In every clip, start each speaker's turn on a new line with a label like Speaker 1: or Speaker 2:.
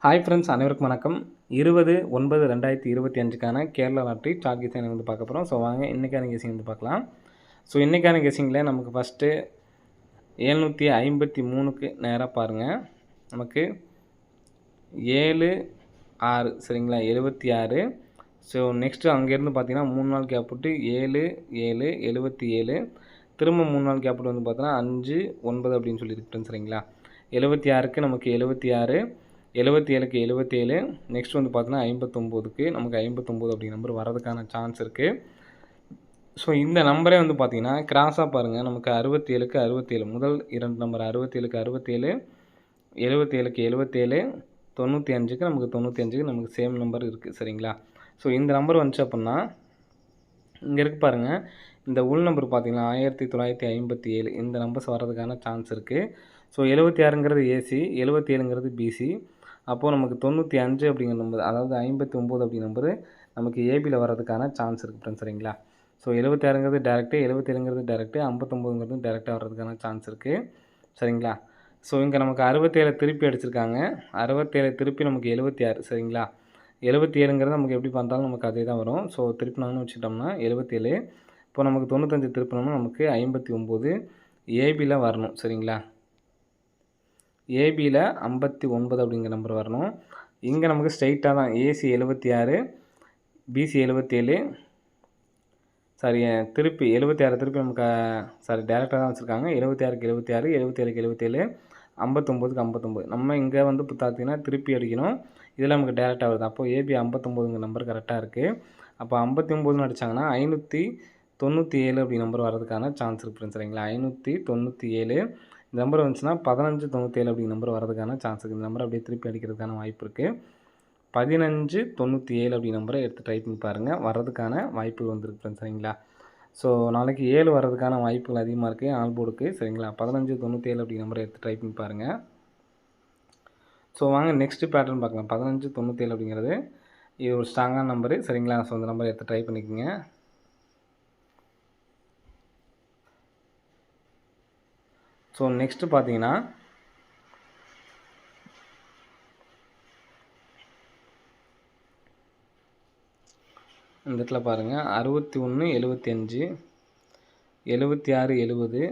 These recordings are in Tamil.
Speaker 1: ஹாய் ஃப்ரெண்ட்ஸ், அனைவருக்கும் வணக்கம். 20/9/2025க்கான கேரளா லாட்ரி டார்கெட் கெஸிங் வந்து பார்க்க போகிறோம். ஸோ வாங்க இன்றைக்கான கெஸிங் வந்து பார்க்கலாம். ஸோ இன்றைக்கான கெஸிங்கில் நமக்கு ஃபஸ்ட்டு 753க்கு நேராக பாருங்கள். நமக்கு 7 6 சரிங்களா, 76. ஸோ நெக்ஸ்ட்டு அங்கேருந்து பார்த்தீங்கன்னா 3 நாள் கேப் விட்டு 7 7 77, திரும்ப 3 நாள் கேப் விட்டு வந்து பார்த்தோன்னா 5 9 அப்படின்னு சொல்லியிருக்கேன் சரிங்களா. 76க்கு நமக்கு 76, 77க்கு 77, நெக்ஸ்ட் வந்து பார்த்தோன்னா 59க்கு நமக்கு 59 அப்படிங்கிற நம்பர் வரதுக்கான சான்ஸ் இருக்குது. ஸோ இந்த நம்பரே வந்து பார்த்திங்கன்னா கிராஸாக பாருங்கள். நமக்கு 67க்கு 67, முதல் 2 நம்பர் 67க்கு 67, 77க்கு 77, 95க்கு நமக்கு 95க்கு நமக்கு சேம் நம்பர் இருக்குது சரிங்களா. ஸோ இந்த நம்பர் வந்துச்சு அப்படின்னா இங்கே இருக்குது பாருங்கள். இந்த உள் நம்பர் பார்த்திங்கன்னா 1957, இந்த நம்பர்ஸ் வர்றதுக்கான சான்ஸ் இருக்குது. ஸோ 76ங்கிறது ஏசி, 77ங்கிறது பிசி. அப்போது நமக்கு 95 அப்படிங்கிற நம்பர், அதாவது 59 அப்படிங்கிற நம்பரு நமக்கு ஏபியில் வர்றதுக்கான சான்ஸ் இருக்குது ஃப்ரெண்ட்ஸ் சரிங்களா. ஸோ 76ங்கிறது டேரெக்டு, 77ங்கிறது டேரெக்டு, 59ங்கிறது டேரெக்டாக வர்றதுக்கான சான்ஸ் இருக்குது சரிங்களா. ஸோ இங்கே நமக்கு 67 திருப்பி அடிச்சிருக்காங்க. 67 திருப்பி நமக்கு 76 சரிங்களா. 77ங்கிறது நமக்கு எப்படி பார்த்தாலும் நமக்கு அதே தான் வரும். ஸோ திருப்பினாங்கன்னு வச்சுக்கிட்டோம்னா 77. இப்போ நமக்கு 95 திருப்பினோம்னா நமக்கு 59 ஏபியில் வரணும் சரிங்களா. ஏபியில் 59 அப்படிங்கிற நம்பர் வரணும். இங்கே நமக்கு ஸ்ட்ரைட்டாக தான் ஏசி 76, பிசி 77, சாரி திருப்பி 76 திருப்பி நமக்கு டேரெக்டாக தான் வச்சுருக்காங்க. 76க்கு 76, 77க்கு 77, 59க்கு 59. நம்ம இங்கே வந்து பார்த்தீங்கன்னா திருப்பி அடிக்கணும். இதில் நமக்கு டேரெக்டாக வருது. அப்போது ஏபி 59ங்கிற நம்பர் கரெக்டாக இருக்குது. அப்போ 59ன்னு அடித்தாங்கன்னா 597 அப்படி நம்பர் வரதுக்கான சான்ஸ் இருக்குது ஃப்ரெண்ட்ஸ் சரிங்களா. 597 இந்த நம்பர் வந்துச்சுன்னா 1597 அப்படிங்கிற நம்பர் வரதுக்கான சான்ஸ் இருக்குது. இந்த நம்பர் அப்படியே திருப்பி அடிக்கிறதுக்கான வாய்ப்பு இருக்குது. 1597 அப்படி நம்பரை எடுத்து ட்ரை பண்ணி பாருங்கள். வர்றதுக்கான வாய்ப்பு வந்துருக்கு ஃப்ரெண்ட்ஸ் சரிங்களா. ஸோ நாளைக்கு 7 வர்றதுக்கான வாய்ப்புகள் அதிகமாக இருக்குது ஆல் போர்டுக்கு சரிங்களா. 1597 அப்படி நம்பரை எடுத்து ட்ரை பண்ணி பாருங்கள். ஸோ வாங்க நெக்ஸ்ட்டு பேட்டர்ன் பார்க்கலாம். 1597 அப்படிங்கிறது இது ஒரு ஸ்ட்ராங்கான நம்பரு சரிங்களா. ஸோ அந்த நம்பரை எடுத்து ட்ரை பண்ணிக்கோங்க. ஸோ நெக்ஸ்ட்டு பார்த்தீங்கன்னா இந்த இடத்துல பாருங்கள் 61 75, 76 70,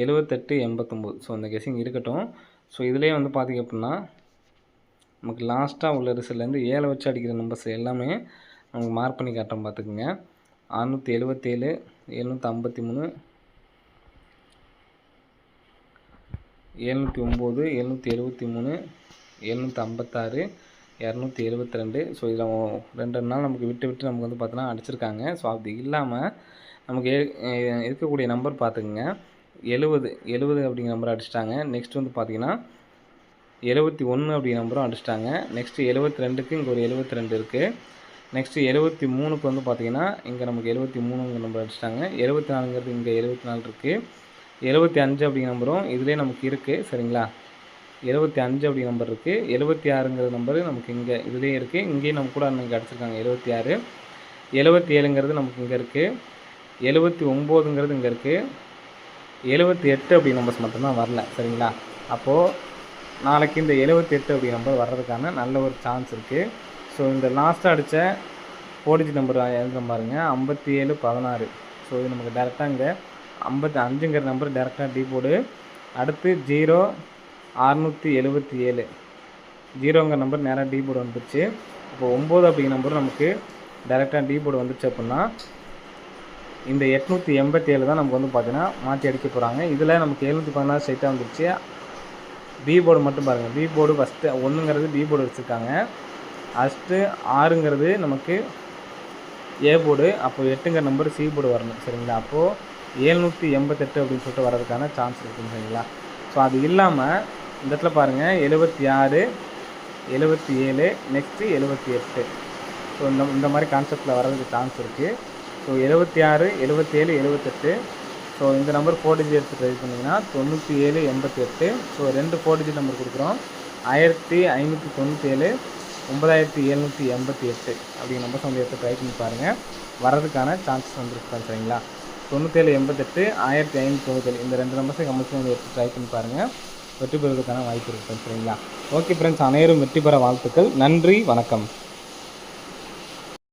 Speaker 1: 78 89. ஸோ இந்த கெஸிங் இருக்கட்டும். ஸோ இதிலே வந்து பார்த்திங்க அப்படின்னா நமக்கு லாஸ்ட்டாக உள்ள ரிசல்ட்லேருந்து 7 வச்சு அடிக்கிற நம்பர்ஸ் எல்லாமே நமக்கு மார்க் பண்ணி காட்டுறோம் பார்த்துக்குங்க. 677, 753, 709, 773, 756, 272. ஸோ இதில் 2 நாள் நமக்கு விட்டு நமக்கு வந்து பார்த்தோன்னா அடிச்சிருக்காங்க. ஸோ அப்படி இல்லாமல் நமக்கு இருக்கக்கூடிய நம்பர் பார்த்துக்குங்க. 70 அப்படிங்கிற நம்பர் அடிச்சிட்டாங்க. நெக்ஸ்ட் வந்து பார்த்திங்கன்னா 71 அப்படிங்கிற நம்பரும் அடிச்சிட்டாங்க. நெக்ஸ்ட்டு 72க்கு இங்கே ஒரு 72 இருக்குது. நெக்ஸ்ட்டு 73க்கு வந்து பார்த்திங்கன்னா இங்கே நமக்கு 73ங்கிற நம்பர் அடிச்சிட்டாங்க. 74ங்கிறது இங்கே 74 இருக்குது. 75 அப்படிங்கிற நம்பரும் இதிலே நமக்கு இருக்குது சரிங்களா. 75 அப்படி நம்பர் இருக்குது. 76ங்கிற நம்பரு நமக்கு இங்கே இதுலேயே இருக்குது. இங்கேயும் நம்ம கூட நமக்கு அடிச்சிருக்காங்க 76. 77ங்கிறது நமக்கு இங்கே இருக்குது. 79ங்கிறது இங்கே இருக்குது. 78 அப்படி நம்பர்ஸ் மட்டும்தான் வரல சரிங்களா. அப்போது நாளைக்கு இந்த 78 அப்படி நம்பர் வர்றதுக்கான நல்ல ஒரு சான்ஸ் இருக்குது. ஸோ இந்த லாஸ்ட்டாக அடித்த 4 டிஜிட் நம்பர் எழுதுகிற பாருங்கள் 57 16. ஸோ இது நமக்கு டேரெக்டாக இங்கே 55ங்கிற நம்பர் டேரெக்டாக டி போர்டு. அடுத்து 0 677, 0ங்கிற நம்பர் நேராக டி போர்டு வந்துடுச்சு. இப்போ 9 அப்படிங்கிற நம்பர் நமக்கு டேரெக்டாக டி போர்டு வந்துச்சு அப்படின்னா இந்த 887 தான் நமக்கு வந்து பார்த்தீங்கன்னா மாற்றி அடிக்க போகிறாங்க. இதில் நமக்கு 716 ஸ்ட்ரைட்டாக வந்துடுச்சு. பி போர்டு மட்டும் பாருங்கள். பி போர்டு ஃபஸ்ட்டு 1ங்கிறது பி போர்டு வச்சுருக்காங்க. ஃபஸ்ட்டு 6ங்கிறது நமக்கு ஏ போர்டு. அப்போது 8ங்கிற நம்பர் சி போர்டு வரணும் சரிங்களா. அப்போது 788 அப்படின்னு சொல்லிட்டு வர்றதுக்கான சான்ஸ் இருக்குதுன்னு சரிங்களா. ஸோ அது இல்லாமல் இந்த இடத்துல பாருங்கள் 76 77, நெக்ஸ்ட்டு 78. ஸோ இந்த மாதிரி கான்செப்டில் வர்றதுக்கு சான்ஸ் இருக்குது. ஸோ 76 77 78. ஸோ இந்த நம்பர் 4 டிஜிட் எடுத்து ட்ரை பண்ணிங்கன்னா 97 88. ஸோ 2 4 டிஜிட் நம்பர் கொடுக்குறோம். 1597, 9788 அப்படிங்கிற நம்பர்ஸ் வந்து எடுத்து ட்ரை பண்ணி பாருங்கள். வர்றதுக்கான சான்சஸ் வந்துருக்கு சரிங்களா. 97 88, 1597 இந்த 2 நம்பர்ஸை கம்பல்சரி வந்து எடுத்து ட்ரை பண்ணி பாருங்கள். வெற்றி பெறுவதற்கான வாய்ப்பு இருக்குது ஃப்ரெண்ட்ஸ். சரிங்களா? ஓகே ஃப்ரெண்ட்ஸ், அனைவரும் வெற்றி பெற வாழ்த்துக்கள். நன்றி, வணக்கம்.